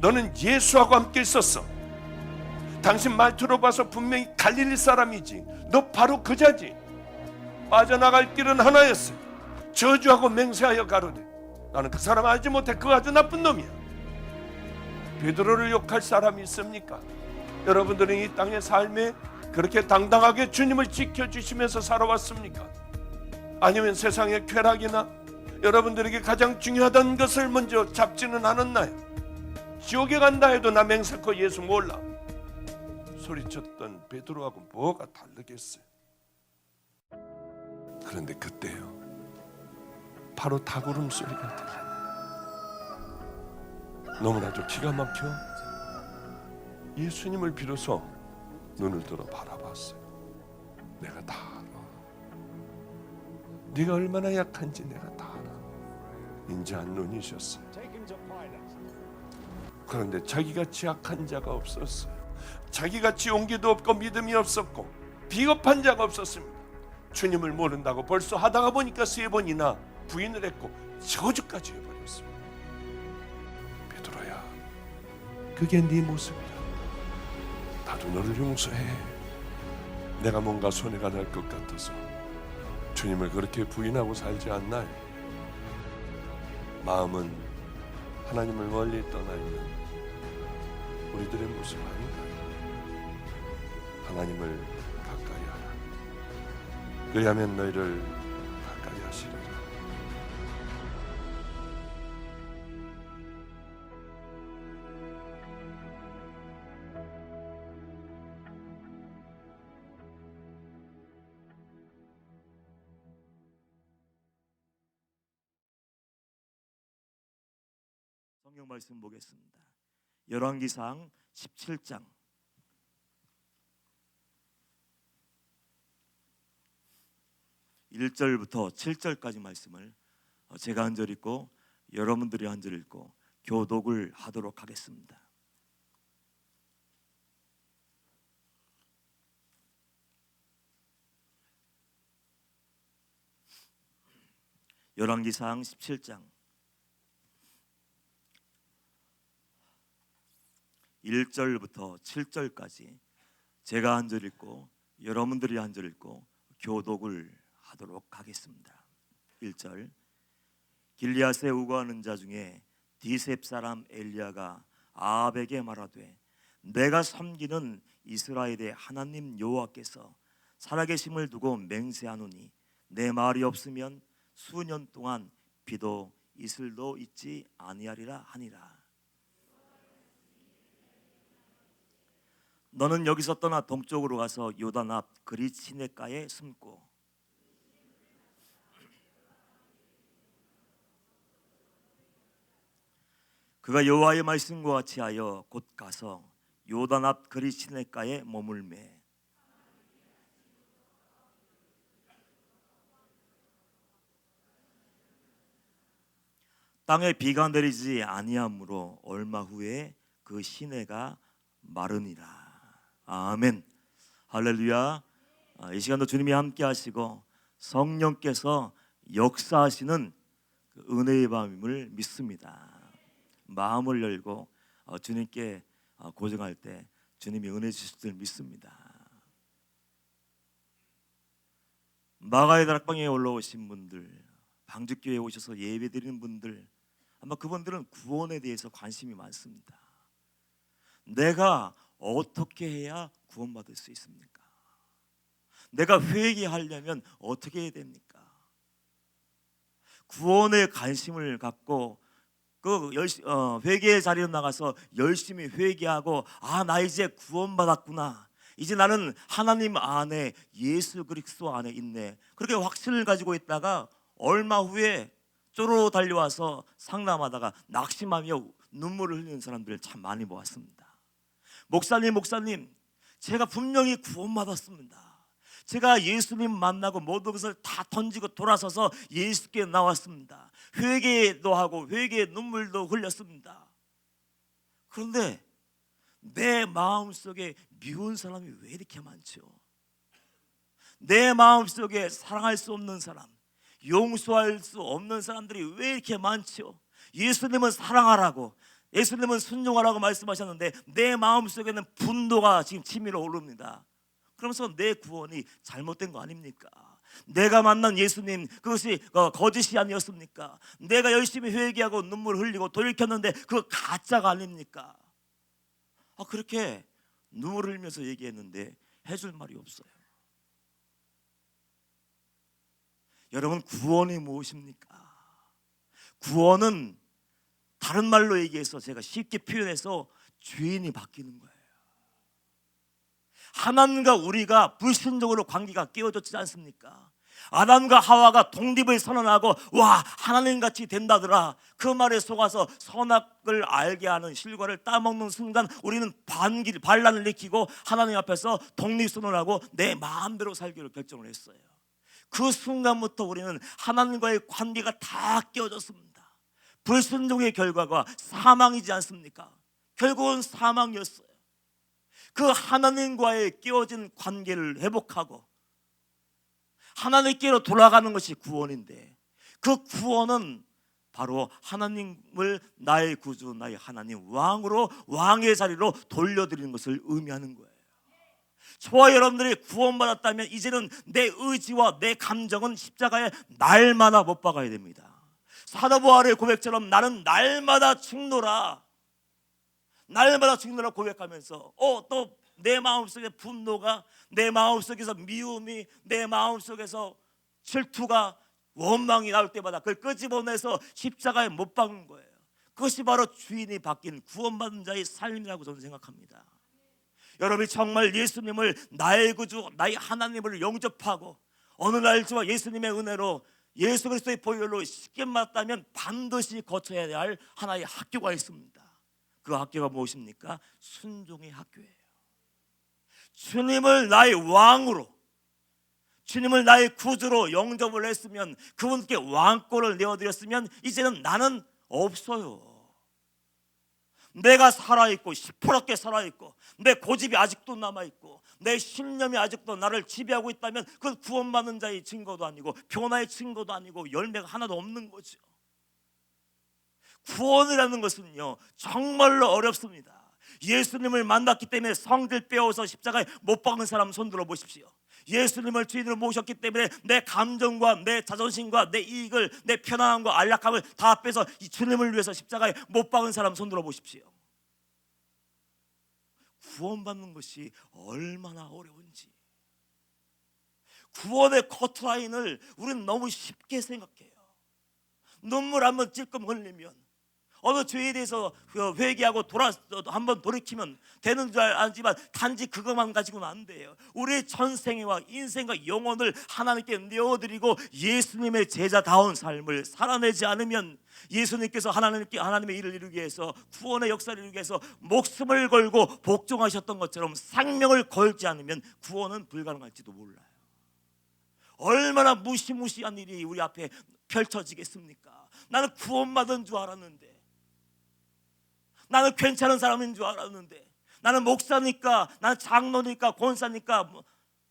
너는 예수하고 함께 있었어. 당신 말투로 봐서 분명히 갈릴리 사람이지. 너 바로 그자지. 빠져나갈 길은 하나였어. 저주하고 맹세하여 가로되 나는 그 사람 알지 못해. 그 아주 나쁜 놈이야. 베드로를 욕할 사람이 있습니까? 여러분들은 이 땅의 삶에 그렇게 당당하게 주님을 지켜주시면서 살아왔습니까? 아니면 세상의 쾌락이나 여러분들에게 가장 중요하던 것을 먼저 잡지는 않았나요? 지옥에 간다 해도 나 맹세코 예수 몰라 소리쳤던 베드로하고 뭐가 다르겠어요? 그런데 그때요, 바로 닭울음 소리가 들려요. 너무나도 기가 막혀 예수님을 비로소 눈을 들어 바라봤어요. 내가 다 알아. 네가 얼마나 약한지 내가 다 알아. 인자한 눈이셨어요. 그런데 자기같이 약한 자가 없었어요. 자기같이 용기도 없고 믿음이 없었고 비겁한 자가 없었습니다. 주님을 모른다고 벌써 하다가 보니까 3번이나 부인을 했고 저주까지 해버렸습니다. 베드로야, 그게 네 모습이야. 나도 너를 용서해. 내가 뭔가 손해가 날 것 같아서 주님을 그렇게 부인하고 살지 않나요? 마음은 하나님을 멀리 떠나 있는 우리들의 모습 아닌가요? 하나님을 가까이 하라. 그리하면 너희를 가까이 하시리라. 성경 말씀 보겠습니다. 열왕기상 17장 1절부터 7절까지 말씀을 제가 한 절 읽고 여러분들이 한 절 읽고 교독을 하도록 하겠습니다. 열왕기상 17장 1절부터 7절까지 제가 한 절 읽고 여러분들이 한 절 읽고 교독을 하도록 하겠습니다. 1절. 길리앗에 우거하는 자 중에 디셉 사람 엘리야가 아합에게 말하되 내가 섬기는 이스라엘의 하나님 여호와께서 살아계심을 두고 맹세하노니 내 말이 없으면 수년 동안 비도 이슬도 있지 아니하리라 하니라. 너는 여기서 떠나 동쪽으로 가서 요단 앞 그릿 시냇가에 숨고 그가 여호와의 말씀과 같이 하여 곧 가서 요단 앞 그릿 시냇가에 머물매 땅에 비가 내리지 아니하므로 얼마 후에 그 시내가 마르니라. 아멘. 할렐루야. 이 시간도 주님이 함께 하시고 성령께서 역사하시는 그 은혜의 밤임을 믿습니다. 마음을 열고 주님께 고정할 때 주님이 은혜 주실 줄 믿습니다. 마가의 다락방에 올라오신 분들, 방주교회에 오셔서 예배드리는 분들, 아마 그분들은 구원에 대해서 관심이 많습니다. 내가 어떻게 해야 구원받을 수 있습니까? 내가 회개하려면 어떻게 해야 됩니까? 구원에 관심을 갖고 그 회개의 자리로 나가서 열심히 회개하고 나 이제 구원받았구나. 이제 나는 하나님 안에 예수 그리스도 안에 있네. 그렇게 확신을 가지고 있다가 얼마 후에 쪼르르 달려와서 상담하다가 낙심하며 눈물을 흘리는 사람들을 참 많이 보았습니다. 목사님, 제가 분명히 구원받았습니다. 제가 예수님 만나고 모든 것을 다 던지고 돌아서서 예수께 나왔습니다. 회개도 하고 회개의 눈물도 흘렸습니다. 그런데 내 마음속에 미운 사람이 왜 이렇게 많죠? 내 마음속에 사랑할 수 없는 사람, 용서할 수 없는 사람들이 왜 이렇게 많죠? 예수님은 사랑하라고, 예수님은 순종하라고 말씀하셨는데 내 마음속에는 분노가 지금 치밀어 오릅니다. 그러면서 내 구원이 잘못된 거 아닙니까? 내가 만난 예수님 그것이 거짓이 아니었습니까? 내가 열심히 회개하고 눈물 흘리고 돌이켰는데 그거 가짜가 아닙니까? 그렇게 눈물 흘리면서 얘기했는데 해줄 말이 없어요. 여러분, 구원이 무엇입니까? 구원은 다른 말로 얘기해서 제가 쉽게 표현해서 주인이 바뀌는 거예요. 하나님과 우리가 불신적으로 관계가 깨어졌지 않습니까? 아담과 하와가 독립을 선언하고 와, 하나님같이 된다더라, 그 말에 속아서 선악을 알게 하는 실과를 따먹는 순간 우리는 반란을 일으키고 하나님 앞에서 독립선언하고 내 마음대로 살기로 결정을 했어요. 그 순간부터 우리는 하나님과의 관계가 다 깨어졌습니다. 불순종의 결과가 사망이지 않습니까? 결국은 사망이었어요. 그 하나님과의 깨어진 관계를 회복하고 하나님께로 돌아가는 것이 구원인데, 그 구원은 바로 하나님을 나의 구주, 나의 하나님, 왕으로, 왕의 자리로 돌려드리는 것을 의미하는 거예요. 저와 여러분들이 구원받았다면 이제는 내 의지와 내 감정은 십자가에 날마다 못 박아야 됩니다. 사도 바울의 고백처럼 나는 날마다 죽노라, 날마다 죽노라 고백하면서 또 내 마음속에 분노가, 내 마음속에서 미움이, 내 마음속에서 질투가, 원망이 나올 때마다 그걸 끄집어내서 십자가에 못 박는 거예요. 그것이 바로 주인이 바뀐 구원받은 자의 삶이라고 저는 생각합니다. 여러분이 정말 예수님을 나의 구주, 나의 하나님을 영접하고 어느 날 저와 예수님의 은혜로 예수 그리스도의 보혈로 쉽게 맞다면 반드시 거쳐야 할 하나의 학교가 있습니다. 그 학교가 무엇입니까? 순종의 학교예요. 주님을 나의 왕으로, 주님을 나의 구주로 영접을 했으면, 그분께 왕권을 내어드렸으면 이제는 나는 없어요. 내가 살아있고 시퍼렇게 살아있고 내 고집이 아직도 남아있고 내 신념이 아직도 나를 지배하고 있다면 그건 구원받는 자의 증거도 아니고 변화의 증거도 아니고 열매가 하나도 없는 거죠. 구원이라는 것은요 정말로 어렵습니다. 예수님을 만났기 때문에 성질 빼어서 십자가에 못 박는 사람 손 들어 보십시오. 예수님을 주인으로 모셨기 때문에 내 감정과 내 자존심과 내 이익을, 내 편안함과 안락함을 다 빼서 이 주님을 위해서 십자가에 못 박은 사람 손 들어 보십시오. 구원받는 것이 얼마나 어려운지, 구원의 커트라인을 우리는 너무 쉽게 생각해요. 눈물 한번 찔끔 흘리면, 어느 죄에 대해서 회개하고 한번 돌이키면 되는 줄 알지만 단지 그것만 가지고는 안 돼요. 우리의 전생애와 인생과 영혼을 하나님께 내어드리고 예수님의 제자다운 삶을 살아내지 않으면, 예수님께서 하나님의 일을 이루기 위해서, 구원의 역사를 이루기 위해서 목숨을 걸고 복종하셨던 것처럼 생명을 걸지 않으면 구원은 불가능할지도 몰라요. 얼마나 무시무시한 일이 우리 앞에 펼쳐지겠습니까? 나는 구원받은 줄 알았는데, 나는 괜찮은 사람인 줄 알았는데, 나는 목사니까, 나는 장로니까, 권사니까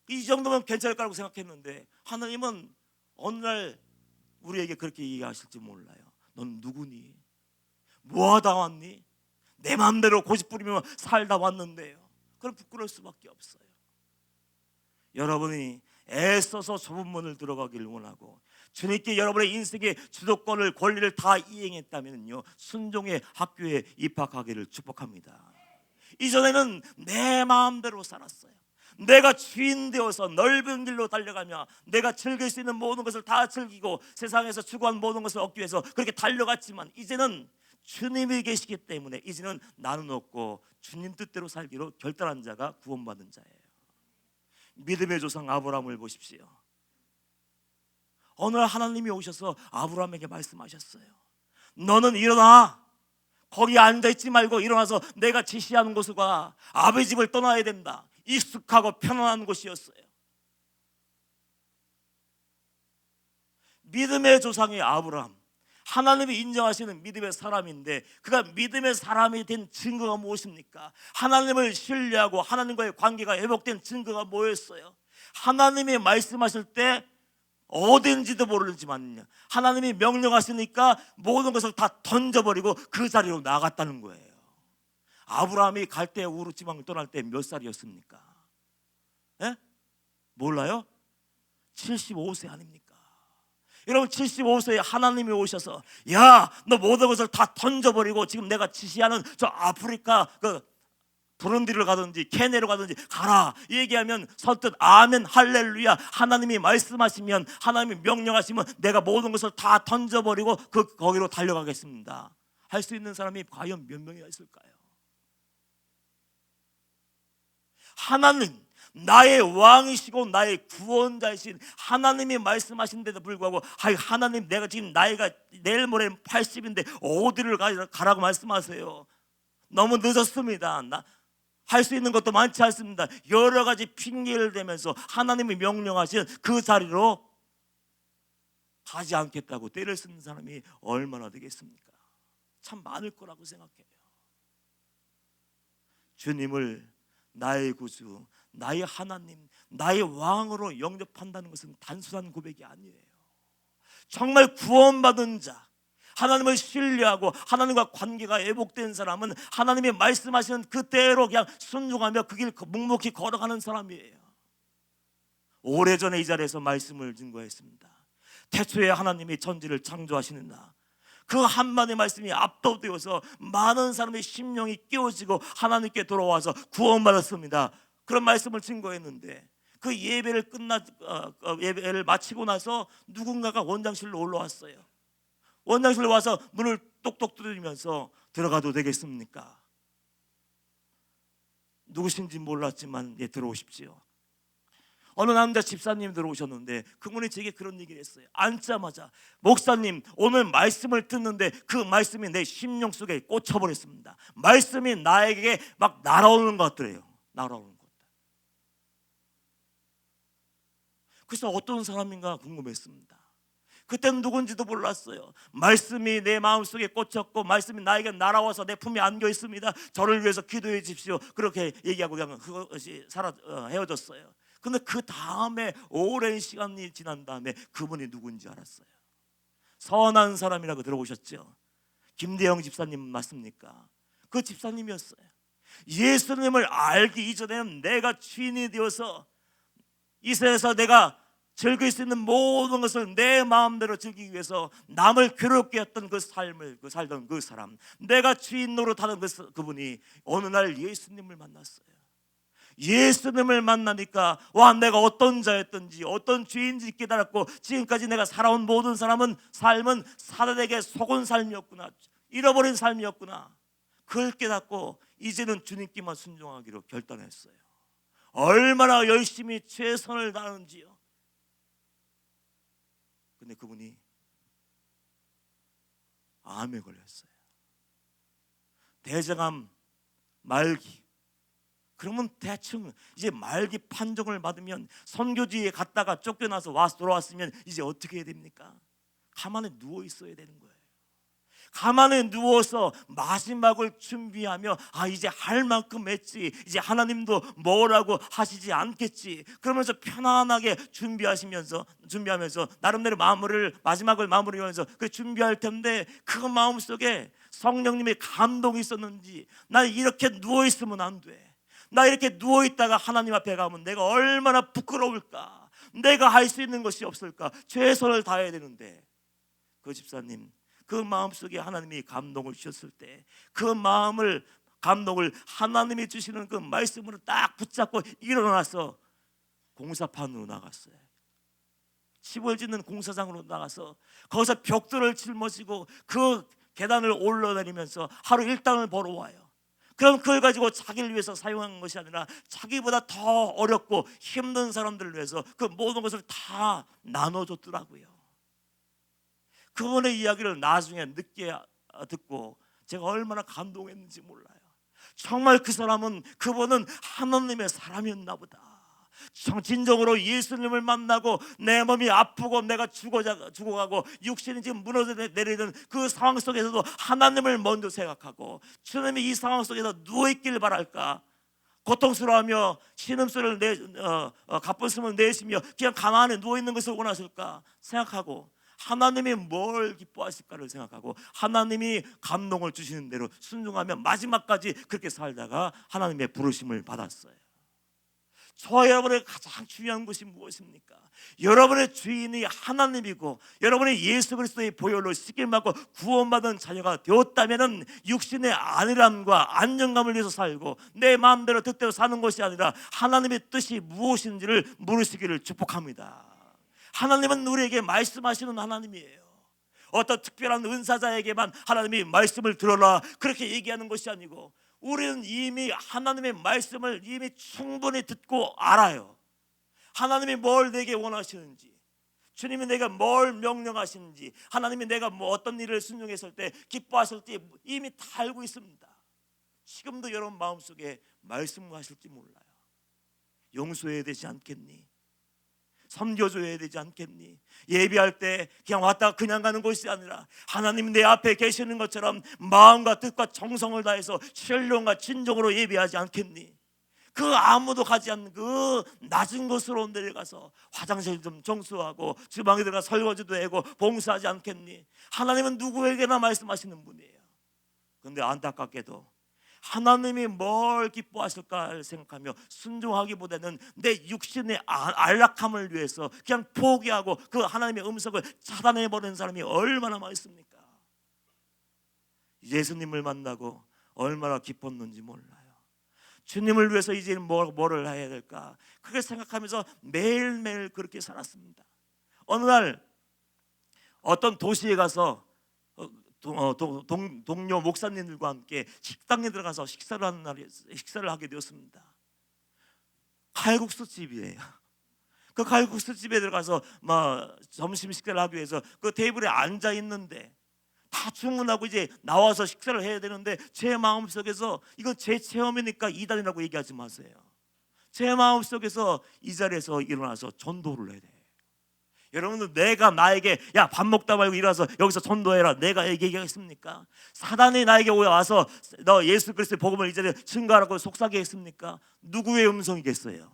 이 정도면 괜찮을 거라고 생각했는데, 하나님은 어느 날 우리에게 그렇게 얘기하실지 몰라요. 넌 누구니? 뭐하다 왔니? 내 마음대로 고집 부리며 살다 왔는데요. 그럼 부끄러울 수밖에 없어요. 여러분이 애써서 좁은 문을 들어가기를 원하고 주님께 여러분의 인생의 주도권을, 권리를 다 이행했다면요, 순종의 학교에 입학하기를 축복합니다. 이전에는 내 마음대로 살았어요. 내가 주인 되어서 넓은 길로 달려가며 내가 즐길 수 있는 모든 것을 다 즐기고 세상에서 추구한 모든 것을 얻기 위해서 그렇게 달려갔지만, 이제는 주님이 계시기 때문에 이제는 나는 없고 주님 뜻대로 살기로 결단한 자가 구원받은 자예요. 믿음의 조상 아브라함을 보십시오. 어느 날 하나님이 오셔서 아브라함에게 말씀하셨어요. 너는 일어나, 거기 앉아있지 말고 일어나서 내가 지시하는 곳으로 가. 아버지 집을 떠나야 된다. 익숙하고 편안한 곳이었어요. 믿음의 조상의 아브라함, 하나님이 인정하시는 믿음의 사람인데, 그가 믿음의 사람이 된 증거가 무엇입니까? 하나님을 신뢰하고 하나님과의 관계가 회복된 증거가 뭐였어요? 하나님이 말씀하실 때 어딘지도 모르지만 하나님이 명령하시니까 모든 것을 다 던져버리고 그 자리로 나갔다는 거예요. 아브라함이 갈대 우르 지방을 떠날 때 몇 살이었습니까? 예? 몰라요? 75세 아닙니까? 여러분, 75세에 하나님이 오셔서 야, 너 모든 것을 다 던져버리고 지금 내가 지시하는 저 아프리카 부룬디를 가든지 케냐로 가든지 가라 얘기하면 선뜻 아멘 할렐루야, 하나님이 말씀하시면, 하나님이 명령하시면 내가 모든 것을 다 던져버리고 거기로 달려가겠습니다. 할 수 있는 사람이 과연 몇 명이나 있을까요? 하나님, 나의 왕이시고 나의 구원자이신 하나님이 말씀하신데도 불구하고 하나님, 내가 지금 나이가 내일 모레 80인데 어디를 가라고 말씀하세요? 너무 늦었습니다. 할 수 있는 것도 많지 않습니다. 여러 가지 핑계를 대면서 하나님이 명령하신 그 자리로 가지 않겠다고 때를 쓰는 사람이 얼마나 되겠습니까? 참 많을 거라고 생각해요. 주님을 나의 구주, 나의 하나님, 나의 왕으로 영접한다는 것은 단순한 고백이 아니에요. 정말 구원받은 자, 하나님을 신뢰하고 하나님과 관계가 회복된 사람은 하나님이 말씀하시는 그대로 그냥 순종하며 그 길 묵묵히 걸어가는 사람이에요. 오래전에 이 자리에서 말씀을 증거했습니다. 태초에 하나님이 천지를 창조하시는 날, 그 한마디 말씀이 압도되어서 많은 사람의 심령이 깨어지고 하나님께 돌아와서 구원받았습니다. 그런 말씀을 증거했는데, 그 예배를 마치고 나서 누군가가 원장실로 올라왔어요. 원장실로 와서 문을 똑똑 두드리면서 들어가도 되겠습니까? 누구신지 몰랐지만 들어오십시오. 어느 남자 집사님 들어오셨는데 그분이 제게 그런 얘기를 했어요. 앉자마자, 목사님, 오늘 말씀을 듣는데 그 말씀이 내 심령 속에 꽂혀버렸습니다. 말씀이 나에게 막 날아오는 것 같더래요. 날아오는 것. 그래서 어떤 사람인가 궁금했습니다. 그때는 누군지도 몰랐어요. 말씀이 내 마음속에 꽂혔고 말씀이 나에게 날아와서 내 품에 안겨 있습니다. 저를 위해서 기도해 주십시오. 그렇게 얘기하고 그냥 그것이 헤어졌어요. 근데 그 다음에 오랜 시간이 지난 다음에 그분이 누군지 알았어요. 선한 사람이라고 들어보셨죠? 김대영 집사님 맞습니까? 그 집사님이었어요. 예수님을 알기 이전에는 내가 주인이 되어서 이 세상에서 내가 즐길 수 있는 모든 것을 내 마음대로 즐기기 위해서 남을 괴롭게 했던 그 삶을 살던 그 사람, 내가 주인 노릇하는 그분이 어느 날 예수님을 만났어요. 예수님을 만나니까 와, 내가 어떤 자였던지 어떤 죄인지 깨달았고, 지금까지 내가 살아온 모든 삶은 사단에게 속은 삶이었구나, 잃어버린 삶이었구나, 그걸 깨닫고 이제는 주님께만 순종하기로 결단했어요. 얼마나 열심히 최선을 다하는지요. 근데 그분이 암에 걸렸어요. 대장암 말기. 그러면 대충 이제 말기 판정을 받으면 선교지에 갔다가 쫓겨나서 돌아왔으면 이제 어떻게 해야 됩니까? 가만히 누워 있어야 되는 거예요. 가만히 누워서 마지막을 준비하며 이제 할 만큼 했지, 이제 하나님도 뭐라고 하시지 않겠지, 그러면서 편안하게 준비하면서 나름대로 마지막을 마무리하면서 그 준비할 텐데, 그 마음속에 성령님의 감동이 있었는지, 나 이렇게 누워 있으면 안 돼, 나 이렇게 누워 있다가 하나님 앞에 가면 내가 얼마나 부끄러울까, 내가 할 수 있는 것이 없을까, 최선을 다해야 되는데, 그 집사님 그 마음속에 하나님이 감동을 주셨을 때 그 감동을 하나님이 주시는 그 말씀으로 딱 붙잡고 일어나서 공사판으로 나갔어요. 집을 짓는 공사장으로 나가서 거기서 벽돌을 짊어지고 그 계단을 올라다니면서 하루 일당을 벌어와요. 그럼 그걸 가지고 자기를 위해서 사용한 것이 아니라 자기보다 더 어렵고 힘든 사람들을 위해서 그 모든 것을 다 나눠줬더라고요. 그분의 이야기를 나중에 늦게 듣고 제가 얼마나 감동했는지 몰라요. 정말 그분은 하나님의 사람이었나 보다. 진정으로 예수님을 만나고 내 몸이 아프고 내가 죽어가고 육신이 지금 무너져 내리는 그 상황 속에서도 하나님을 먼저 생각하고, 주님이 이 상황 속에서 누워있길 바랄까, 고통스러워하며 신음소리를 가뿐숨을 내쉬며 그냥 가만히 누워있는 것을 원하실까 생각하고, 하나님이 뭘 기뻐하실까를 생각하고 하나님이 감동을 주시는 대로 순종하며 마지막까지 그렇게 살다가 하나님의 부르심을 받았어요. 저와 여러분의 가장 중요한 것이 무엇입니까? 여러분의 주인이 하나님이고 여러분이 예수 그리스도의 보혈로 씻김받고 구원받은 자녀가 되었다면 육신의 안일함과 안정감을 위해서 살고 내 마음대로 뜻대로 사는 것이 아니라 하나님의 뜻이 무엇인지를 물으시기를 축복합니다. 하나님은 우리에게 말씀하시는 하나님이에요. 어떤 특별한 은사자에게만 하나님이 말씀을 들어라 그렇게 얘기하는 것이 아니고, 우리는 이미 하나님의 말씀을 이미 충분히 듣고 알아요. 하나님이 뭘 내게 원하시는지, 주님이 내가 뭘 명령하시는지, 하나님이 내가 뭐 어떤 일을 순종했을 때 기뻐하실지 이미 다 알고 있습니다. 지금도 여러분 마음속에 말씀하실지 몰라요. 용서해야 되지 않겠니? 섬겨줘야 되지 않겠니? 예배할 때 그냥 왔다가 그냥 가는 것이 아니라 하나님 내 앞에 계시는 것처럼 마음과 뜻과 정성을 다해서 신령과 진정으로 예배하지 않겠니? 그 아무도 가지 않는 그 낮은 곳으로 내려가서 화장실 좀 청소하고 주방에 들어가 설거지도 하고 봉사하지 않겠니? 하나님은 누구에게나 말씀하시는 분이에요. 그런데 안타깝게도 하나님이 뭘 기뻐하실까 생각하며 순종하기보다는 내 육신의 안락함을 위해서 그냥 포기하고 그 하나님의 음성을 차단해버리는 사람이 얼마나 많습니까? 예수님을 만나고 얼마나 기뻤는지 몰라요. 주님을 위해서 이제 뭐를 해야 될까 그렇게 생각하면서 매일매일 그렇게 살았습니다. 어느 날 어떤 도시에 가서 동료 목사님들과 함께 식당에 들어가서 식사를 하게 되었습니다. 칼국수 집이에요. 그 칼국수 집에 들어가서 점심 식사를 하기 위해서 그 테이블에 앉아 있는데 다 주문하고 이제 나와서 식사를 해야 되는데, 제 마음속에서 이건 제 체험이니까 이단이라고 얘기하지 마세요. 제 마음속에서 이 자리에서 일어나서 전도를 해야 돼요. 여러분들, 내가 나에게 야 밥 먹다 말고 일어나서 여기서 전도해라 내가 얘기하겠습니까? 사단이 나에게 와서 너 예수 그리스도의 복음을 이 자리에 증거하라고 속삭이게 했습니까? 누구의 음성이겠어요?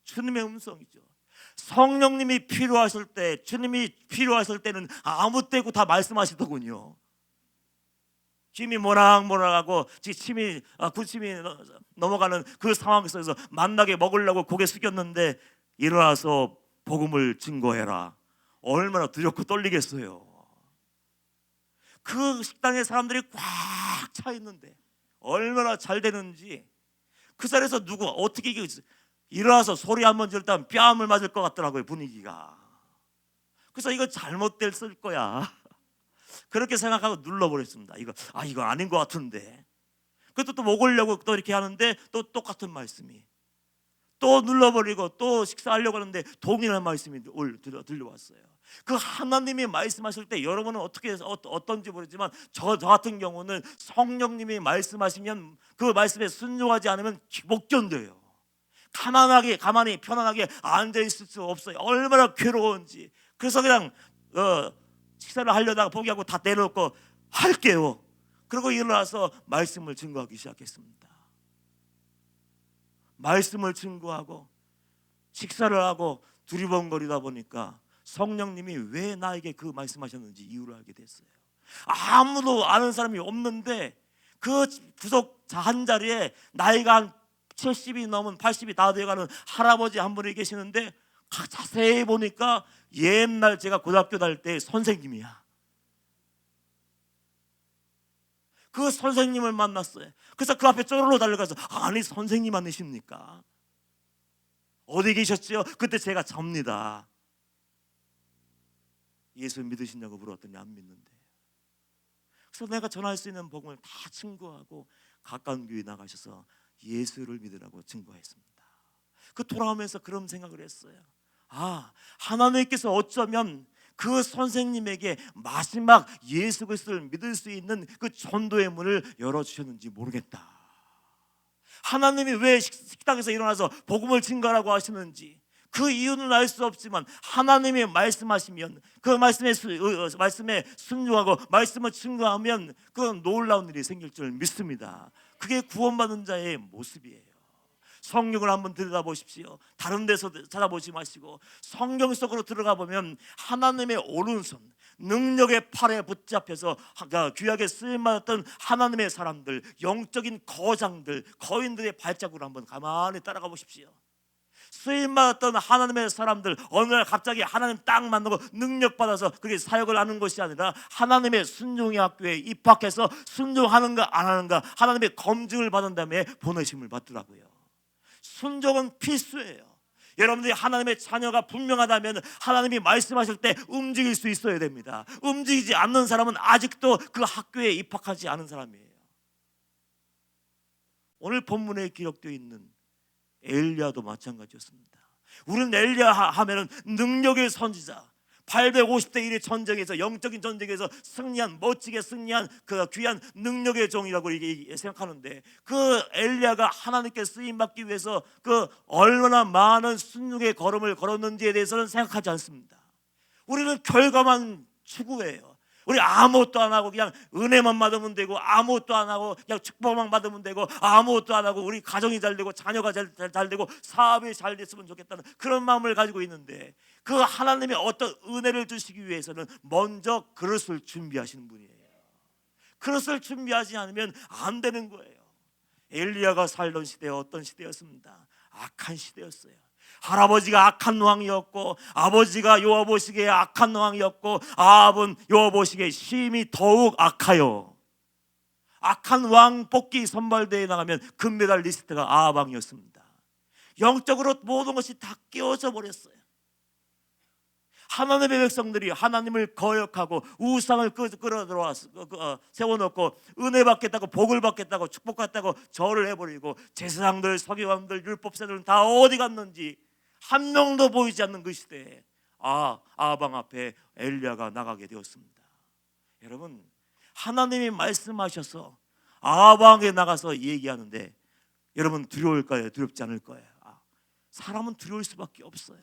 주님의 음성이죠. 성령님이 필요하실 때, 주님이 필요하실 때는 아무 때고 다 말씀하시더군요. 힘이 모락모락하고 군침이 넘어가는 그 상황 속에서 만나게 먹으려고 고개 숙였는데 일어나서 복음을 증거해라. 얼마나 두렵고 떨리겠어요. 그 식당에 사람들이 꽉 차 있는데 얼마나 잘 되는지, 그 자리에서 누구 어떻게 일어나서 소리 한번 지를 때 뺨을 맞을 것 같더라고요, 분위기가. 그래서 이거 잘못됐을 거야 그렇게 생각하고 눌러버렸습니다. 이거 아닌 것 같은데. 그것도 또 먹으려고 또 이렇게 하는데 또 똑같은 말씀이 또 눌러버리고 또 식사하려고 하는데 동일한 말씀이 들려왔어요. 그 하나님이 말씀하실 때 여러분은 어떤지 모르지만 저 같은 경우는 성령님이 말씀하시면 그 말씀에 순종하지 않으면 못 견뎌요. 가만히 편안하게 앉아있을 수 없어요. 얼마나 괴로운지. 그래서 그냥 식사를 하려다가 포기하고 다 내려놓고 할게요. 그리고 일어나서 말씀을 증거하기 시작했습니다. 말씀을 증거하고 식사를 하고 두리번거리다 보니까 성령님이 왜 나에게 그 말씀하셨는지 이유를 알게 됐어요. 아무도 아는 사람이 없는데 그 부석자 한 자리에 나이가 한 70이 넘은 80이 다 돼가는 할아버지 한 분이 계시는데 자세히 보니까 옛날 제가 고등학교 다닐 때 선생님이야. 그 선생님을 만났어요. 그래서 그 앞에 쪼르르 달려가서 아니 선생님 아니십니까? 어디 계셨지요? 그때 제가 접니다. 예수 믿으시냐고 물었더니 안 믿는데. 그래서 내가 전할 수 있는 복음을 다 증거하고 가까운 교회 나가셔서 예수를 믿으라고 증거했습니다. 그 돌아오면서 그런 생각을 했어요. 하나님께서 어쩌면 그 선생님에게 마지막 예수 그리스도를 믿을 수 있는 그 전도의 문을 열어주셨는지 모르겠다. 하나님이 왜 식당에서 일어나서 복음을 증거하라고 하시는지 그 이유는 알 수 없지만 하나님이 말씀하시면 그 말씀에 순종하고 말씀을 증거하면 그 놀라운 일이 생길 줄 믿습니다. 그게 구원받은 자의 모습이에요. 성경을 한번 들여다보십시오. 다른 데서 찾아보지 마시고 성경 속으로 들어가 보면 하나님의 오른손 능력의 팔에 붙잡혀서 귀하게 쓰임받았던 하나님의 사람들, 영적인 거장들, 거인들의 발자국을 한번 가만히 따라가 보십시오. 쓰임받았던 하나님의 사람들, 어느 날 갑자기 하나님 딱 만나고 능력받아서 그렇게 사역을 하는 것이 아니라 하나님의 순종의 학교에 입학해서 순종하는가 안 하는가 하나님의 검증을 받은 다음에 보내심을 받더라고요. 순종은 필수예요. 여러분들이 하나님의 자녀가 분명하다면 하나님이 말씀하실 때 움직일 수 있어야 됩니다. 움직이지 않는 사람은 아직도 그 학교에 입학하지 않은 사람이에요. 오늘 본문에 기록되어 있는 엘리야도 마찬가지였습니다. 우리는 엘리야 하면은 능력의 선지자, 850대 1의 전쟁에서, 영적인 전쟁에서 승리한, 멋지게 승리한 그 귀한 능력의 종이라고 생각하는데, 그 엘리야가 하나님께 쓰임 받기 위해서 그 얼마나 많은 순종의 걸음을 걸었는지에 대해서는 생각하지 않습니다. 우리는 결과만 추구해요. 우리 아무것도 안 하고 그냥 은혜만 받으면 되고, 아무것도 안 하고 그냥 축복만 받으면 되고, 아무것도 안 하고 우리 가정이 잘 되고 자녀가 잘 되고 사업이 잘 됐으면 좋겠다는 그런 마음을 가지고 있는데, 그 하나님의 어떤 은혜를 주시기 위해서는 먼저 그릇을 준비하시는 분이에요. 그릇을 준비하지 않으면 안 되는 거예요. 엘리야가 살던 시대가 어떤 시대였습니다. 악한 시대였어요. 할아버지가 악한 왕이었고, 아버지가 요압 보시기에 악한 왕이었고, 아합은 요압 보시기에 심히 더욱 악하여 악한 왕 뽑기 선발대회에 나가면 금메달 리스트가 아합 왕이었습니다. 영적으로 모든 것이 다 깨어져 버렸어요. 하나님의 백성들이 하나님을 거역하고 우상을 끌어들어와서 세워놓고 은혜 받겠다고, 복을 받겠다고, 축복 받겠다고 절을 해버리고, 제사장들, 서기관들, 율법사들은 다 어디 갔는지 한 명도 보이지 않는 그 시대에 아방 앞에 엘리야가 나가게 되었습니다. 여러분, 하나님이 말씀하셔서 아방에 나가서 얘기하는데 여러분 두려울까요? 두렵지 않을 거예요? 사람은 두려울 수밖에 없어요.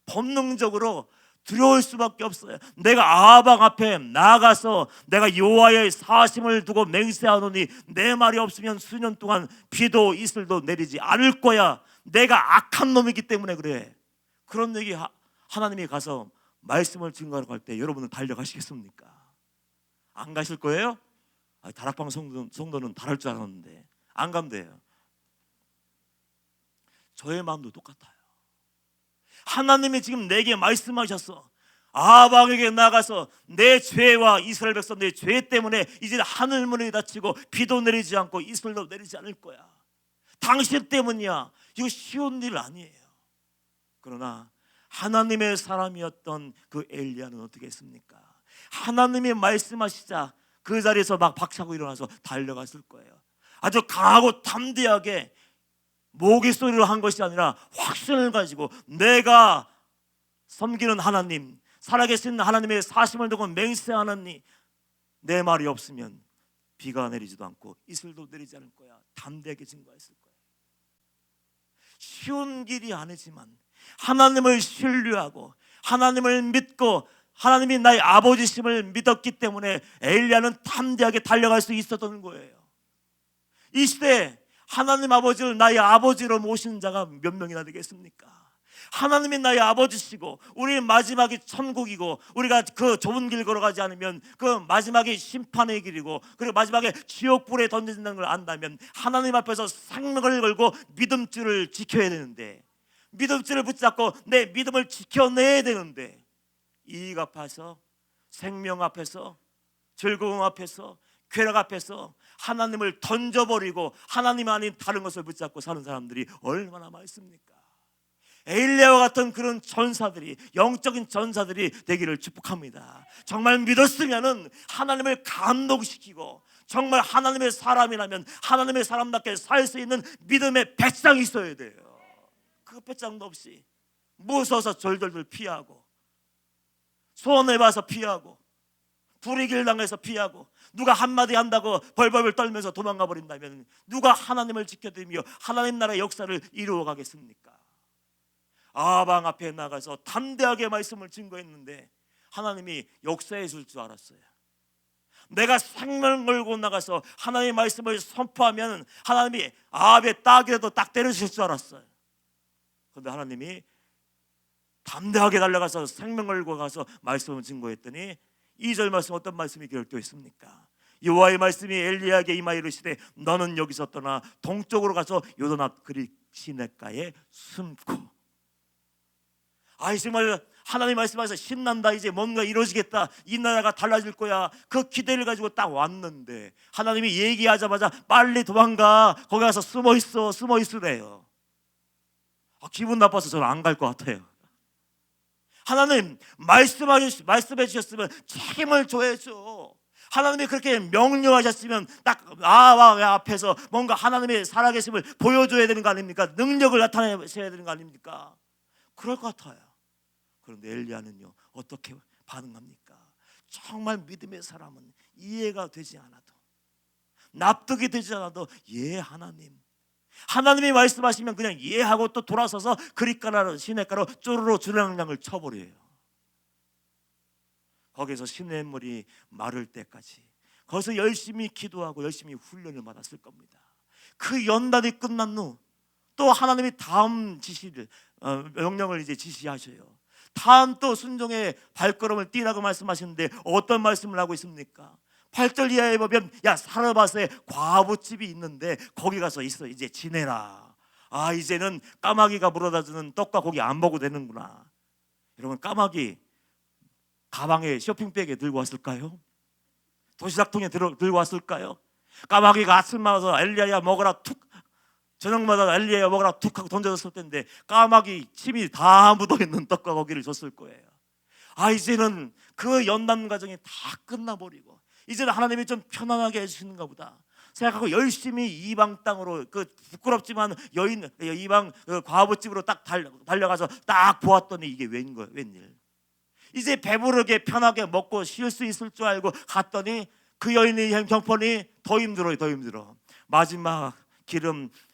본능적으로 두려울 수밖에 없어요. 내가 아방 앞에 나가서 내가 여호와의 사심을 두고 맹세하노니 내 말이 없으면 수년 동안 비도 이슬도 내리지 않을 거야. 내가 악한 놈이기 때문에 그래. 그런 얘기 하나님이 가서 말씀을 증거하러 갈 때 여러분은 달려가시겠습니까? 안 가실 거예요? 다락방 성도는 달할 줄 알았는데 안 간대요. 저의 마음도 똑같아요. 하나님이 지금 내게 말씀하셔서 아방에게 나가서 내 죄와 이스라엘 백성들의 죄 때문에 이제 하늘 문이 닫히고 비도 내리지 않고 이슬도 내리지 않을 거야. 당신 때문이야. 이거 쉬운 일 아니에요. 그러나 하나님의 사람이었던 그 엘리야는 어떻게 했습니까? 하나님이 말씀하시자 그 자리에서 막 박차고 일어나서 달려갔을 거예요. 아주 강하고 담대하게 모기 소리로 한 것이 아니라 확신을 가지고 내가 섬기는 하나님, 살아계신 하나님의 사심을 두고 맹세하느니 내 말이 없으면 비가 내리지도 않고 이슬도 내리지 않을 거야. 담대하게 증거했을 거예요. 쉬운 길이 아니지만 하나님을 신뢰하고 하나님을 믿고 하나님이 나의 아버지심을 믿었기 때문에 엘리야는 담대하게 달려갈 수 있었던 거예요. 이 시대에 하나님 아버지를 나의 아버지로 모시는 자가 몇 명이나 되겠습니까? 하나님이 나의 아버지시고 우리 마지막이 천국이고, 우리가 그 좁은 길 걸어가지 않으면 그 마지막이 심판의 길이고, 그리고 마지막에 지옥불에 던져진다는 걸 안다면 하나님 앞에서 생명을 걸고 믿음줄을 지켜야 되는데, 믿음줄을 붙잡고 내 믿음을 지켜내야 되는데, 이익 앞에서, 생명 앞에서, 즐거움 앞에서, 쾌락 앞에서 하나님을 던져버리고 하나님 아닌 다른 것을 붙잡고 사는 사람들이 얼마나 많습니까? 엘리야와 같은 그런 전사들이, 영적인 전사들이 되기를 축복합니다. 정말 믿었으면은 하나님을 감동시키고, 정말 하나님의 사람이라면 하나님의 사람답게 살 수 있는 믿음의 배짱이 있어야 돼요. 그 배짱도 없이 무서워서 절절절 피하고, 손해봐서 피하고, 불이길 당해서 피하고, 누가 한마디 한다고 벌벌 떨면서 도망가 버린다면 누가 하나님을 지켜드리며 하나님 나라의 역사를 이루어 가겠습니까? 아방 앞에 나가서 담대하게 말씀을 증거했는데 하나님이 역사해 줄 줄 알았어요. 내가 생명을 걸고 나가서 하나님의 말씀을 선포하면 하나님이 아합의 딱이라도 딱 때려주실 줄 알았어요. 그런데 하나님이 담대하게 달려가서 생명을 걸고 가서 말씀을 증거했더니 2절 말씀 어떤 말씀이 기록되어 있습니까? 여호와의 말씀이 엘리야에게 임하여 이르시되 너는 여기서 떠나 동쪽으로 가서 요단 앞 그릿 시냇가에 숨고. 정말 하나님 말씀하셔서 신난다, 이제 뭔가 이루어지겠다, 이 나라가 달라질 거야, 그 기대를 가지고 딱 왔는데 하나님이 얘기하자마자 빨리 도망가, 거기 가서 숨어 있으래요. 기분 나빠서 저는 안 갈 것 같아요. 하나님 말씀해 주셨으면 책임을 져야죠. 하나님이 그렇게 명령하셨으면 딱 나와 앞에서 뭔가 하나님의 살아계심을 보여줘야 되는 거 아닙니까? 능력을 나타내셔야 되는 거 아닙니까? 그럴 것 같아요. 그런데 엘리야는요, 어떻게 반응합니까? 정말 믿음의 사람은 이해가 되지 않아도, 납득이 되지 않아도 하나님이 말씀하시면 그냥 이해하고 또 돌아서서 그릿가로 시냇가로 쪼르르 주량량을 쳐버려요. 거기서 시냇물이 마를 때까지 거기서 열심히 기도하고 열심히 훈련을 받았을 겁니다. 그 연단이 끝난 후 또 하나님이 다음 명령을 이제 지시하셔요. 다음 또 순종의 발걸음을 뛰라고 말씀하시는데 어떤 말씀을 하고 있습니까? 8절 이하에 보면 사르밧에 과부집이 있는데 거기 가서 이제 지내라. 이제는 까마귀가 물어다주는 떡과 고기 안 먹어도 되는구나. 여러분, 까마귀 가방에 쇼핑백에 들고 왔을까요? 도시락통에 들고 왔을까요? 까마귀가 아침마다 엘리야야 먹어라 툭, 저녁마다 엘리야야 먹어라 툭 하고 던져줬을 텐데 까마귀 침이 다 묻어있는 떡과 고기를 줬을 거예요. 이제는 그 연단 과정이 다 끝나버리고 이제는 하나님이 좀 편안하게 해주시는가 보다 생각하고 열심히 이방 땅으로, 그 부끄럽지만 이방 과부집으로 딱 달려가서 딱 보았더니 이게 웬일? 이제 배부르게 편하게 먹고 쉴 수 있을 줄 알고 갔더니 그 여인의 형편이 더 힘들어.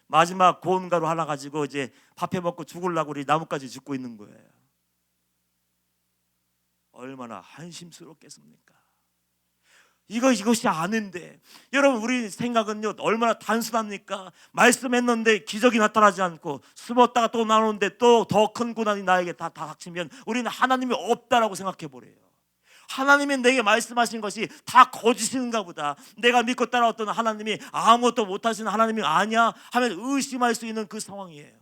마지막 고운 가루 하나 가지고 이제 밥해 먹고 죽으려고 우리 나뭇가지 짚고 있는 거예요. 얼마나 한심스럽겠습니까? 이것이 아닌데, 여러분, 우리 생각은요 얼마나 단순합니까? 말씀했는데 기적이 나타나지 않고 숨었다가 또 나오는데 또 더 큰 고난이 나에게 다 닥치면 우리는 하나님이 없다라고 생각해 버려요. 하나님이 내게 말씀하신 것이 다 거짓인가 보다, 내가 믿고 따라왔던 하나님이 아무것도 못하시는 하나님이 아니야 하면 의심할 수 있는 그 상황이에요.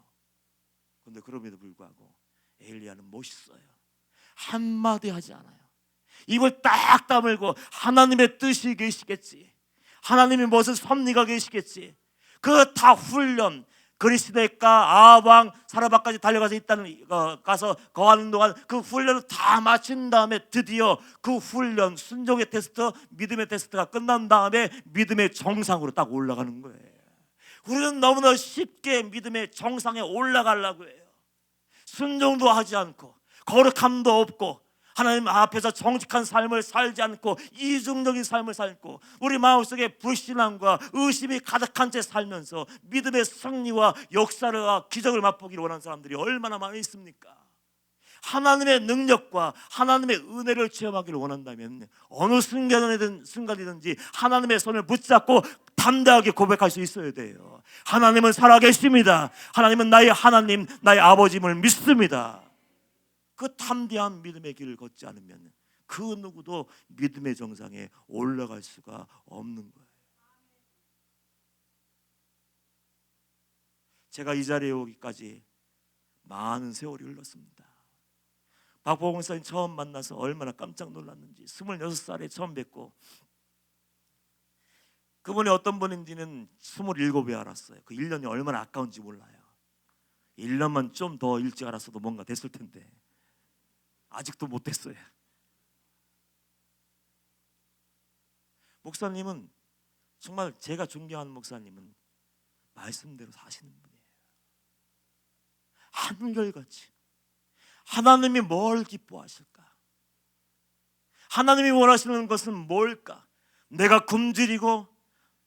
그런데 그럼에도 불구하고 엘리야는 멋있어요. 한마디 하지 않아요. 입을 딱 다물고 하나님의 뜻이 계시겠지, 하나님이 무슨 섭리가 계시겠지, 그 다 훈련, 그리스도가 아합왕 사르밧까지 달려가서 가서 거하는 동안 그 훈련을 다 마친 다음에 드디어 그 훈련, 순종의 테스트, 믿음의 테스트가 끝난 다음에 믿음의 정상으로 딱 올라가는 거예요. 우리는 너무나 쉽게 믿음의 정상에 올라가려고 해요. 순종도 하지 않고 거룩함도 없고 하나님 앞에서 정직한 삶을 살지 않고 이중적인 삶을 살고 우리 마음속에 불신함과 의심이 가득한 채 살면서 믿음의 승리와 역사와 기적을 맛보기를 원하는 사람들이 얼마나 많이 있습니까? 하나님의 능력과 하나님의 은혜를 체험하기를 원한다면 어느 순간이든지 하나님의 손을 붙잡고 담대하게 고백할 수 있어야 돼요. 하나님은 살아계십니다. 하나님은 나의 하나님, 나의 아버지임을 믿습니다. 그 담대한 믿음의 길을 걷지 않으면 그 누구도 믿음의 정상에 올라갈 수가 없는 거예요. 제가 이 자리에 오기까지 많은 세월이 흘렀습니다. 박보공 목사님 처음 만나서 얼마나 깜짝 놀랐는지, 26살에 처음 뵙고 그분이 어떤 분인지는 27에 알았어요. 그 1년이 얼마나 아까운지 몰라요. 1년만 좀 더 일찍 알았어도 뭔가 됐을 텐데 아직도 못 됐어요. 목사님은 정말 제가 존경하는 목사님은 말씀대로 사시는 분이에요. 한결같이 하나님이 뭘 기뻐하실까? 하나님이 원하시는 것은 뭘까? 내가 굶주리고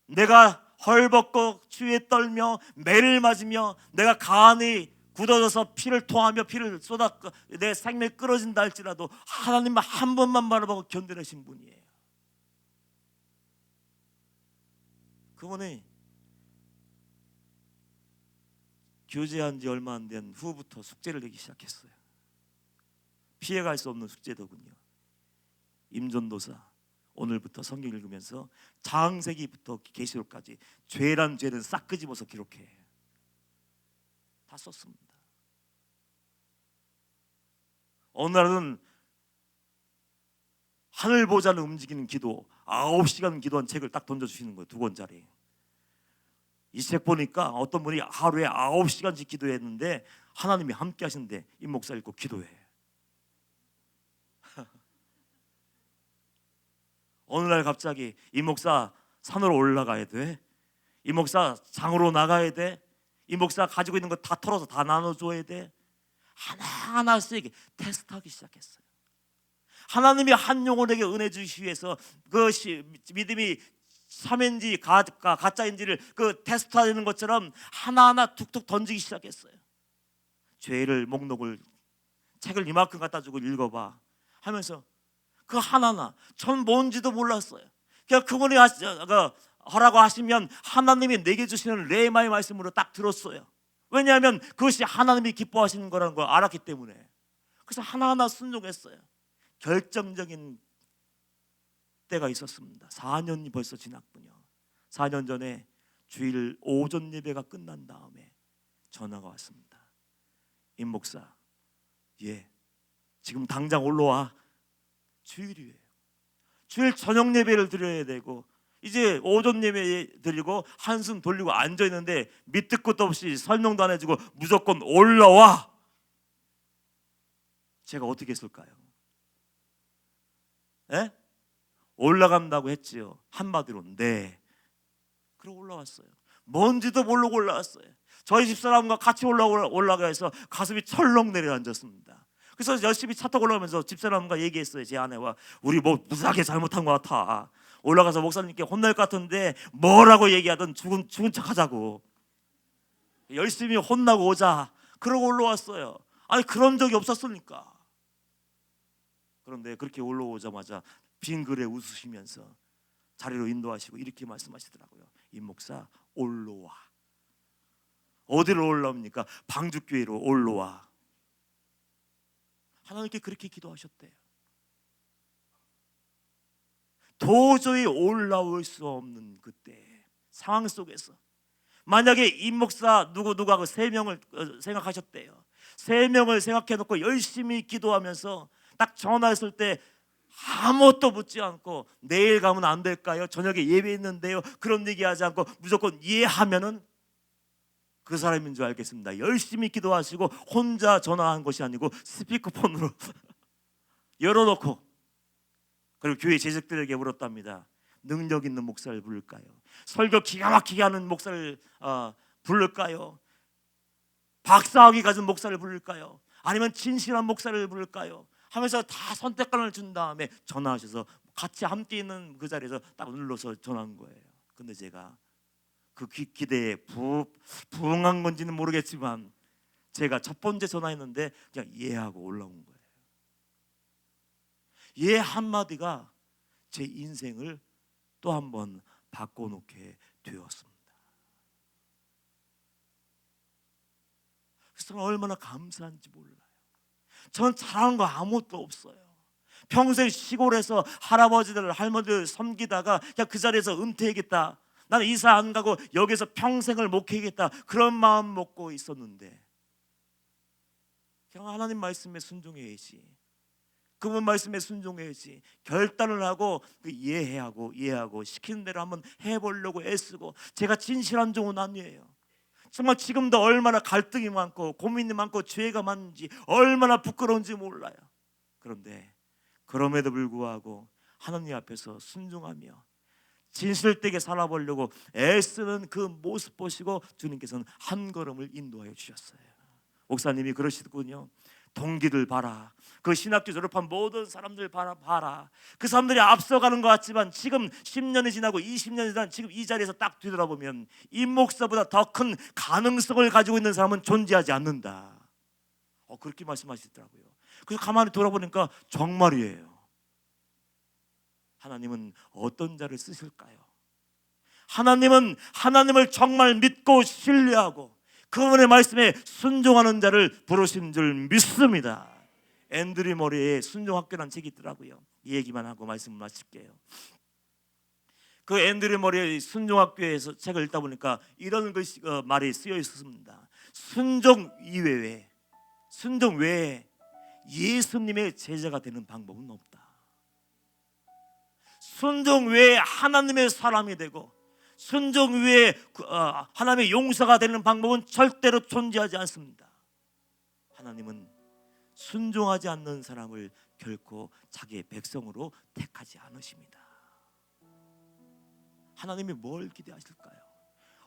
내가 헐벗고 추위에 떨며 매를 맞으며 내가 간이 굳어져서 피를 토하며 피를 쏟아 내 생명이 끊어진다 할지라도 하나님만 한 번만 바라보고 견뎌내신 분이에요. 그분이 교제한 지 얼마 안 된 후부터 숙제를 내기 시작했어요. 피해갈 수 없는 숙제더군요. 임전도사, 오늘부터 성경 읽으면서 창세기부터 계시록까지 죄란 죄는 싹 끄집어서 기록해. 다 썼습니다. 어느 날은 하늘 보좌를 움직이는 기도 9시간 기도한 책을 딱 던져주시는 거예요. 2권짜리. 이 책 보니까 어떤 분이 하루에 9시간씩 기도했는데 하나님이 함께 하시는데 임 목사 읽고 기도해. 어느 날 갑자기 임 목사 산으로 올라가야 돼. 임 목사 장으로 나가야 돼. 임 목사 가지고 있는 거 다 털어서 다 나눠줘야 돼. 하나하나씩 테스트하기 시작했어요. 하나님이 한 영혼에게 은혜 주시기 위해서 그것이 믿음이 참인지 가짜인지를 그 테스트하는 것처럼 하나하나 툭툭 던지기 시작했어요. 죄를 목록을 책을 이만큼 갖다 주고 읽어봐 하면서 그 하나하나 전 뭔지도 몰랐어요. 그냥 그분이 하라고 하시면 하나님이 내게 주시는 레마의 말씀으로 딱 들었어요. 왜냐하면 그것이 하나님이 기뻐하시는 거라는 걸 알았기 때문에. 그래서 하나하나 순종했어요. 결정적인 때가 있었습니다. 4년이 벌써 지났군요. 4년 전에 주일 오전 예배가 끝난 다음에 전화가 왔습니다. 임 목사, 지금 당장 올라와. 주일이에요. 주일 저녁 예배를 드려야 되고 이제 오전 예배 드리고 한숨 돌리고 앉아 있는데 밑도 끝도 없이 설명도 안 해주고 무조건 올라와. 제가 어떻게 했을까요? 에? 올라간다고 했지요. 한마디로 네. 그러고 올라왔어요. 뭔지도 모르고 올라왔어요. 저희 집사람과 같이 올라가서 가슴이 철렁 내려앉았습니다. 그래서 열심히 차 타고 올라오면서 집사람과 얘기했어요. 제 아내와 우리 뭐 무지하게 잘못한 것 같아. 올라가서 목사님께 혼날 것 같은데 뭐라고 얘기하든 죽은 척 하자고. 열심히 혼나고 오자. 그러고 올라왔어요. 아니 그런 적이 없었으니까. 그런데 그렇게 올라오자마자 빙그레 웃으시면서 자리로 인도하시고 이렇게 말씀하시더라고요. 임 목사 올라와. 어디로 올라옵니까? 방주교회로 올라와. 하나님께 그렇게 기도하셨대요. 도저히 올라올 수 없는 그때 상황 속에서 만약에 임 목사 누구하고 3명을 생각하셨대요. 3명을 생각해놓고 열심히 기도하면서 딱 전화했을 때 아무것도 묻지 않고 내일 가면 안 될까요? 저녁에 예배 있는데요. 그런 얘기하지 않고 무조건 이해하면은 그 사람인 줄 알겠습니다. 열심히 기도하시고 혼자 전화한 것이 아니고 스피커폰으로 열어놓고 그리고 교회 재직들에게 물었답니다. 능력 있는 목사를 부를까요? 설교 기가 막히게 하는 목사를 부를까요? 박사학위 가진 목사를 부를까요? 아니면 진실한 목사를 부를까요? 하면서 다 선택권을 준 다음에 전화하셔서 같이 함께 있는 그 자리에서 딱 눌러서 전화한 거예요. 근데 제가 그 기대에 부응한 건지는 모르겠지만 제가 첫 번째 전화했는데 그냥 예하고 올라온 거예요. 예 한마디가 제 인생을 또 한 번 바꿔놓게 되었습니다. 그래서 저는 얼마나 감사한지 몰라요. 저는 잘하는 거 아무것도 없어요. 평생 시골에서 할아버지들 할머니들 섬기다가 그냥 그 자리에서 은퇴하겠다. 나는 이사 안 가고 여기서 평생을 목회하겠다. 그런 마음 먹고 있었는데 그냥 하나님 말씀에 순종해야지. 그분 말씀에 순종해야지. 결단을 하고 이해하고 시키는 대로 한번 해보려고 애쓰고 제가 진실한 종은 아니에요. 정말 지금도 얼마나 갈등이 많고 고민이 많고 죄가 많은지 얼마나 부끄러운지 몰라요. 그런데 그럼에도 불구하고 하나님 앞에서 순종하며 진실되게 살아보려고 애쓰는 그 모습 보시고 주님께서는 한 걸음을 인도하여 주셨어요. 목사님이 그러시더군요. 동기들 봐라. 그 신학교 졸업한 모든 사람들 봐라. 그 사람들이 앞서가는 것 같지만 지금 10년이 지나고 20년이 지난 지금 이 자리에서 딱 뒤돌아보면 임 목사보다 더 큰 가능성을 가지고 있는 사람은 존재하지 않는다. 그렇게 말씀하시더라고요. 그래서 가만히 돌아보니까 정말이에요. 하나님은 어떤 자를 쓰실까요? 하나님은 하나님을 정말 믿고 신뢰하고 그분의 말씀에 순종하는 자를 부르신 줄 믿습니다. 앤드류 모리의 순종학교라는 책이 있더라고요. 이 얘기만 하고 말씀 마칠게요. 그 앤드류 모리의 순종학교에서 책을 읽다 보니까 이런 말이 쓰여 있었습니다. 순종 외에 예수님의 제자가 되는 방법은 없다. 순종 외에 하나님의 사람이 되고 순종 외에 하나님의 용사가 되는 방법은 절대로 존재하지 않습니다. 하나님은 순종하지 않는 사람을 결코 자기의 백성으로 택하지 않으십니다. 하나님이 뭘 기대하실까요?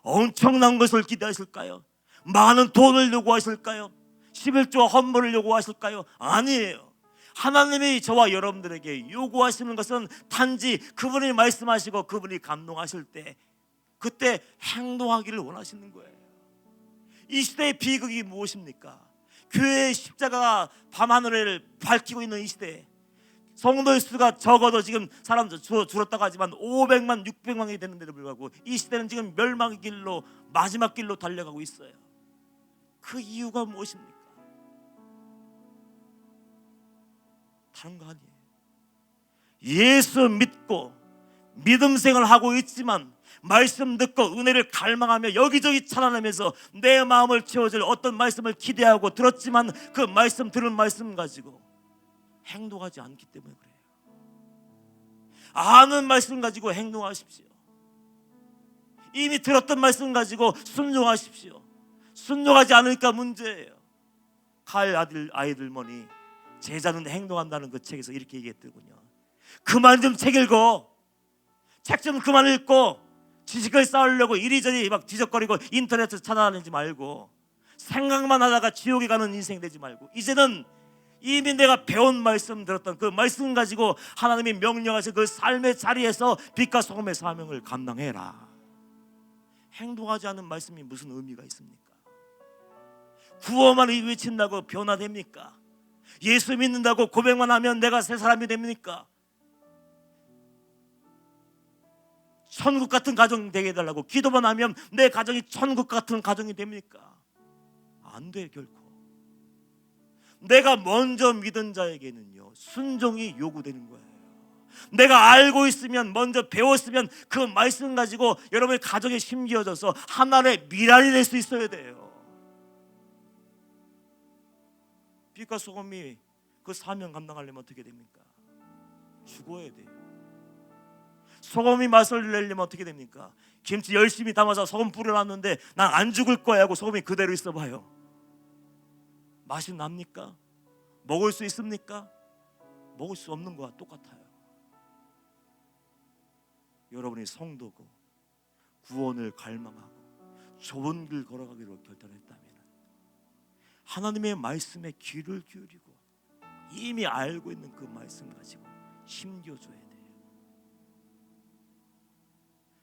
엄청난 것을 기대하실까요? 많은 돈을 요구하실까요? 11조 헌물을 요구하실까요? 아니에요. 하나님이 저와 여러분들에게 요구하시는 것은 단지 그분이 말씀하시고 그분이 감동하실 때 그때 행동하기를 원하시는 거예요. 이 시대의 비극이 무엇입니까? 교회의 십자가가 밤하늘을 밝히고 있는 이 시대에 성도의 수가 적어도 지금 사람 줄었다고 하지만 500만 600만이 되는데도 불구하고 이 시대는 지금 멸망의 길로 마지막 길로 달려가고 있어요. 그 이유가 무엇입니까? 다른 거 아니에요. 예수 믿고 믿음 생활을 하고 있지만 말씀 듣고 은혜를 갈망하며 여기저기 찾아내면서 내 마음을 채워줄 어떤 말씀을 기대하고 들었지만 그 말씀 들은 말씀 가지고 행동하지 않기 때문에 그래요. 아는 말씀 가지고 행동하십시오. 이미 들었던 말씀 가지고 순종하십시오. 순종하지 않으니까 문제예요. 칼 아이들머니 제자는 행동한다는 그 책에서 이렇게 얘기했더군요. 그만 좀 책 읽어. 책 좀 그만 읽고 지식을 쌓으려고 이리저리 막 뒤적거리고 인터넷에서 찾아다니지 말고 생각만 하다가 지옥에 가는 인생 되지 말고 이제는 이미 내가 배운 말씀 들었던 그 말씀 가지고 하나님이 명령하신 그 삶의 자리에서 빛과 소금의 사명을 감당해라. 행동하지 않은 말씀이 무슨 의미가 있습니까? 구호만 외친다고 변화됩니까? 예수 믿는다고 고백만 하면 내가 새 사람이 됩니까? 천국 같은 가정 되게 해달라고 기도만 하면 내 가정이 천국 같은 가정이 됩니까? 안 돼. 결코. 내가 먼저 믿은 자에게는요 순종이 요구되는 거예요. 내가 알고 있으면 먼저 배웠으면 그 말씀 가지고 여러분의 가정에 심겨져서 하나의 미랄이 될 수 있어야 돼요. 빛과 소금이 그 사명 감당하려면 어떻게 됩니까? 죽어야 돼요. 소금이 맛을 내려면 어떻게 됩니까? 김치 열심히 담아서 소금 뿌려놨는데 난 안 죽을 거야 하고 소금이 그대로 있어봐요. 맛이 납니까? 먹을 수 있습니까? 먹을 수 없는 거와 똑같아요. 여러분이 성도고 구원을 갈망하고 좋은 길 걸어가기로 결단했다면 하나님의 말씀에 귀를 기울이고 이미 알고 있는 그 말씀 가지고 심겨줘야 돼요.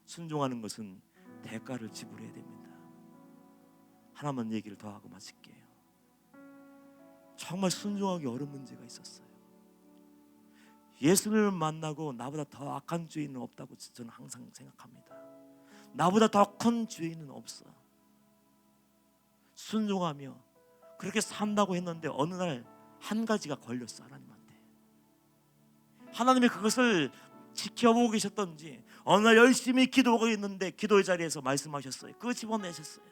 순종하는 것은 대가를 지불해야 됩니다. 하나만 얘기를 더 하고 마칠게요. 정말 순종하기 어려운 문제가 있었어요. 예수를 만나고 나보다 더 악한 죄인은 없다고 저는 항상 생각합니다. 나보다 더 큰 죄인은 없어. 순종하며 그렇게 산다고 했는데 어느 날 한 가지가 걸렸어. 하나님한테. 하나님이 그것을 지켜보고 계셨던지 어느 날 열심히 기도하고 있는데 기도의 자리에서 말씀하셨어요. 그거 집어내셨어요.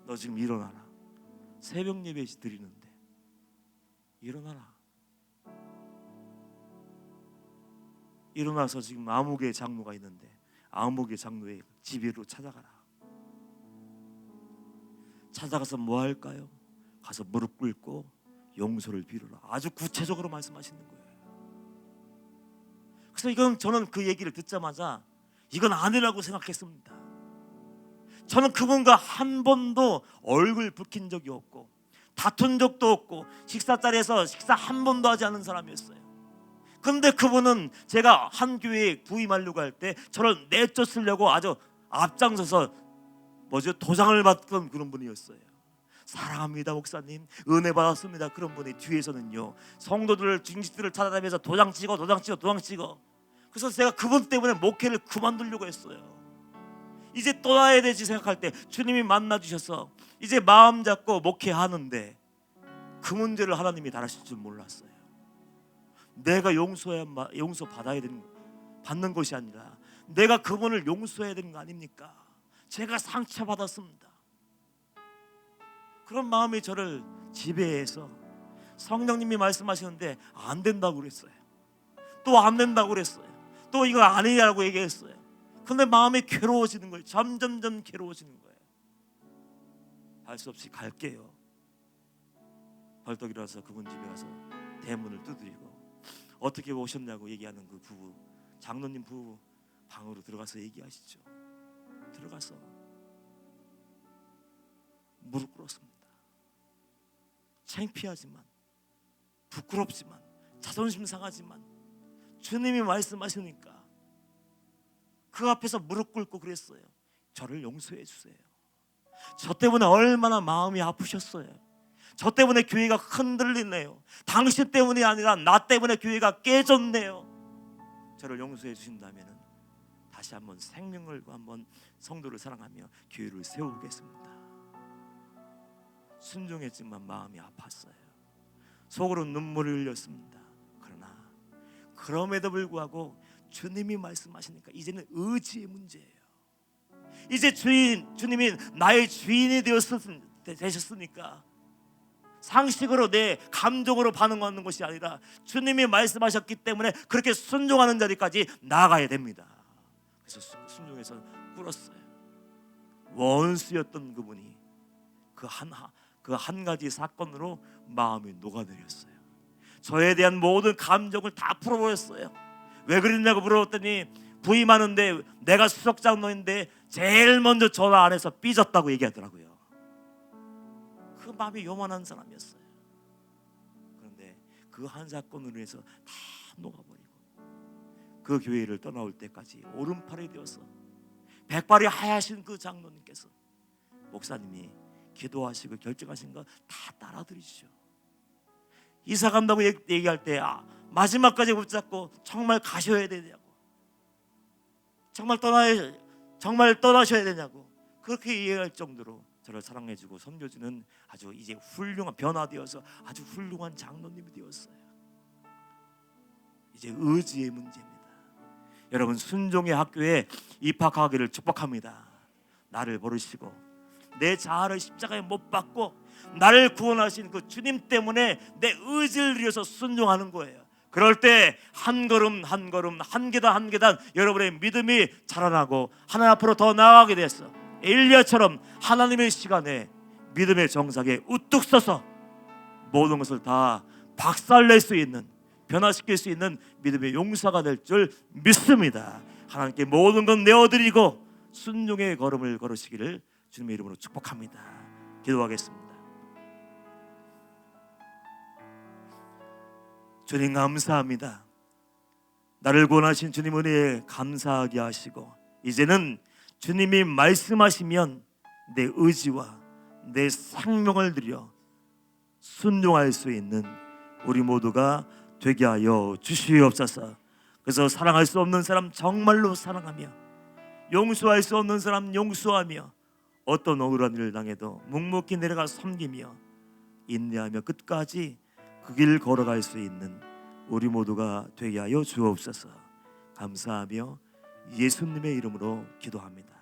너 지금 일어나라. 새벽 예배 드리는데 일어나라. 일어나서 지금 아무개 장로가 있는데 아무개 장로의 집으로 찾아가라. 찾아가서 뭐 할까요? 가서 무릎 꿇고 용서를 빌어라. 아주 구체적으로 말씀하시는 거예요. 그래서 이건 저는 그 얘기를 듣자마자 이건 아니라고 생각했습니다. 저는 그분과 한 번도 얼굴 붉힌 적이 없고 다툰 적도 없고 식사 자리에서 식사 한 번도 하지 않은 사람이었어요. 그런데 그분은 제가 한 교회에 부임하려고 할 때 저를 내쫓으려고 아주 앞장서서 도장을 받던 그런 분이었어요. 사랑합니다 목사님, 은혜 받았습니다. 그런 분이 뒤에서는요 성도들 중직들을 찾아다니면서 도장 찍어. 그래서 제가 그분 때문에 목회를 그만두려고 했어요. 이제 떠나야 되지 생각할 때 주님이 만나 주셔서 이제 마음 잡고 목회하는데 그 문제를 하나님이 다루실 줄 몰랐어요. 내가 용서 받아야 되는 받는 것이 아니라 내가 그분을 용서해야 되는 거 아닙니까? 제가 상처받았습니다. 그런 마음이 저를 지배해서 성령님이 말씀하시는데 안 된다고 그랬어요. 또 안 된다고 그랬어요. 또 이거 아니냐고 얘기했어요. 근데 마음이 괴로워지는 거예요. 점점점 괴로워지는 거예요. 할 수 없이 갈게요. 벌떡 일어나서 그분 집에 가서 대문을 두드리고 어떻게 오셨냐고 얘기하는 그 부부, 장로님 부부 방으로 들어가서 얘기하시죠. 들어가서 무릎 꿇었습니다. 창피하지만 부끄럽지만 자존심 상하지만 주님이 말씀하시니까 그 앞에서 무릎 꿇고 그랬어요. 저를 용서해 주세요. 저 때문에 얼마나 마음이 아프셨어요. 저 때문에 교회가 흔들리네요. 당신 때문이 아니라 나 때문에 교회가 깨졌네요. 저를 용서해 주신다면 다시 한번 생명을 걸고 한번 성도를 사랑하며 교회를 세우겠습니다. 순종했지만 마음이 아팠어요. 속으로 눈물을 흘렸습니다. 그러나 그럼에도 불구하고 주님이 말씀하시니까 이제는 의지의 문제예요. 이제 주님이 나의 주인이 되셨으니까 상식으로 내 감정으로 반응하는 것이 아니라 주님이 말씀하셨기 때문에 그렇게 순종하는 자리까지 나아가야 됩니다. 그래서 순종해서 꿇었어요. 원수였던 그분이 그 한 가지 사건으로 마음이 녹아내렸어요. 저에 대한 모든 감정을 다 풀어버렸어요. 왜 그랬냐고 물어봤더니 부임하는데 내가 수석장로인데 제일 먼저 전화 안 해서 삐졌다고 얘기하더라고요. 그 마음이 요만한 사람이었어요. 그런데 그 한 사건으로 해서 다 녹아버리고 그 교회를 떠나올 때까지 오른팔이 되어서 백발이 하얗신 그 장로님께서 목사님이 기도하시고 결정하신 거 다 따라드리시죠. 이사 간다고 얘기할 때 마지막까지 붙잡고 정말 가셔야 되냐고, 정말 떠나셔야 되냐고 그렇게 이해할 정도로 저를 사랑해주고 섬겨주는 아주 이제 훌륭한 변화되어서 아주 훌륭한 장로님이 되었어요. 이제 의지의 문제입니다. 여러분 순종의 학교에 입학하기를 축복합니다. 나를 버리시고 내 자아를 십자가에 못 박고 나를 구원하신 그 주님 때문에 내 의지를 들여서 순종하는 거예요. 그럴 때 한 걸음 한 걸음 한 계단 한 계단 여러분의 믿음이 자라나고 하나님 앞으로 더 나아가게 됐어. 엘리야처럼 하나님의 시간에 믿음의 정상에 우뚝 서서 모든 것을 다 박살낼 수 있는, 변화시킬 수 있는 믿음의 용사가 될 줄 믿습니다. 하나님께 모든 것 내어드리고 순종의 걸음을 걸으시기를 주님의 이름으로 축복합니다. 기도하겠습니다. 주님 감사합니다. 나를 구원하신 주님 은혜에 감사하게 하시고 이제는 주님이 말씀하시면 내 의지와 내 생명을 들여 순종할 수 있는 우리 모두가 되게 하여 주시옵소서. 그래서 사랑할 수 없는 사람 정말로 사랑하며 용서할 수 없는 사람 용서하며 어떤 억울한 일을 당해도 묵묵히 내려가 섬기며 인내하며 끝까지 그 길 걸어갈 수 있는 우리 모두가 되게 하여 주옵소서. 감사하며 예수님의 이름으로 기도합니다.